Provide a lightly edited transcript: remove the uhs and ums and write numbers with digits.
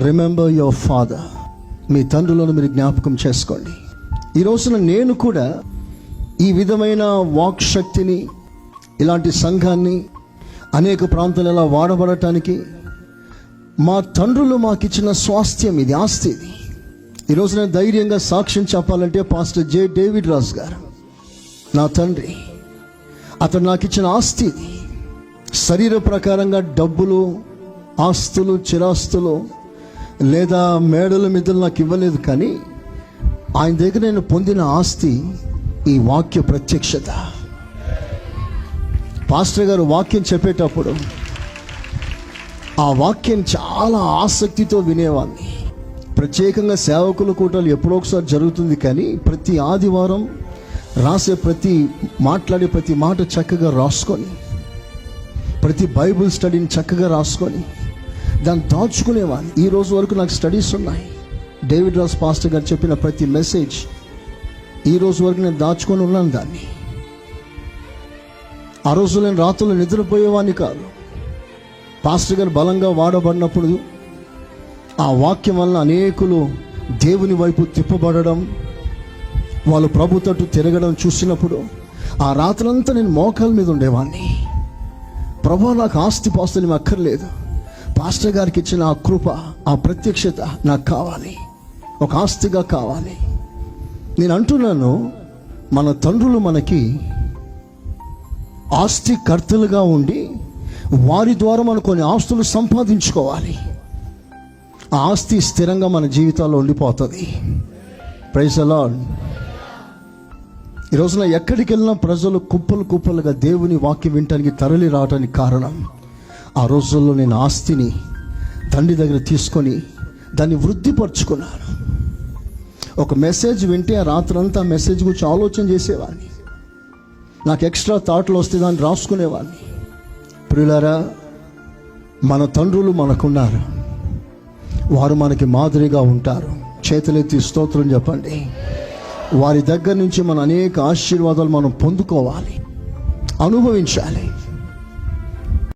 Remember your father. మీ తండ్రులను మీరు జ్ఞాపకం చేసుకోండి. ఈ రోజున నేను కూడా ఈ విధమైన వాక్ శక్తిని, ఇలాంటి సంఘాన్ని అనేక ప్రాంతాలలో వాడబడటానికి మా తండ్రులు మాకు ఇచ్చిన స్వాస్థ్యం ఇది, ఆస్తి ఇది. ఈరోజు నేను ధైర్యంగా సాక్ష్యం చెప్పాలంటే పాస్టర్ జే డేవిడ్ రాజు గారు నా తండ్రి. అతను నాకు ఇచ్చిన ఆస్తి ఇది. శరీర ప్రకారంగా డబ్బులు, ఆస్తులు, చిరాస్తులు లేదా మేడల మీద నాకు ఇవ్వలేదు, కానీ ఆయన దగ్గర నేను పొందిన ఆస్తి ఈ వాక్య ప్రత్యక్షత. పాస్టర్ గారు వాక్యం చెప్పేటప్పుడు ఆ వాక్యం చాలా ఆసక్తితో వినేవాడిని. ప్రత్యేకంగా సేవకుల కూటాలు ఎప్పుడో ఒకసారి జరుగుతుంది, కానీ ప్రతి ఆదివారం మాట్లాడే ప్రతి మాట చక్కగా రాసుకొని, ప్రతి బైబిల్ స్టడీని చక్కగా రాసుకొని దాన్ని దాచుకునేవాడిని. ఈ రోజు వరకు నాకు స్టడీస్ ఉన్నాయి. డేవిడ్ రాజ్ పాస్టర్ గారు చెప్పిన ప్రతి మెసేజ్ ఈ రోజు వరకు నేను దాచుకొని ఉన్నాను దాన్ని. ఆ రోజు నేను రాత్రులు నిద్రపోయేవాడిని కాదు. పాస్టర్ గారు బలంగా వాడబడినప్పుడు ఆ వాక్యం వలన అనేకులు దేవుని వైపు తిప్పబడడం, వాళ్ళు ప్రభు తట్టు తిరగడం చూసినప్పుడు ఆ రాత్రంతా నేను మోకాల మీద ఉండేవాడిని. ప్రభు, నాకు ఆస్తి పాస్తులు అక్కర్లేదు, పాస్టర్ గారికి ఇచ్చిన ఆ కృప, ఆ ప్రత్యక్షత నాకు కావాలి, ఒక ఆస్తిగా కావాలి. నేను అంటున్నాను, మన తండ్రులు మనకి ఆస్తి కర్తలుగా ఉండి వారి ద్వారా మనం కొన్ని ఆస్తులు సంపాదించుకోవాలి. ఆ ఆస్తి స్థిరంగా మన జీవితాల్లో ఉండిపోతుంది. Praise the lord. ఈ రోజున ఎక్కడికి వెళ్ళినా ప్రజలు కుప్పలు కుప్పలుగా దేవుని వాక్యం వినటానికి తరలి రావడానికి కారణం, ఆ రోజుల్లో నేను ఆస్తిని తండ్రి దగ్గర తీసుకొని దాన్ని వృద్ధిపరుచుకున్నాను. ఒక మెసేజ్ వింటే ఆ రాత్రంతా మెసేజ్ గురించి ఆలోచన చేసేవాడిని. నాకు ఎక్స్ట్రా థాట్లు వస్తే దాన్ని రాసుకునేవాడిని. ప్రియులారా, మన తండ్రులు మనకున్నారు, వారు మనకి మాదిరిగా ఉంటారు. చేతులెత్తి స్తోత్రం చెప్పండి. వారి దగ్గర నుంచి మన అనేక ఆశీర్వాదాలు మనం పొందుకోవాలి, అనుభవించాలి.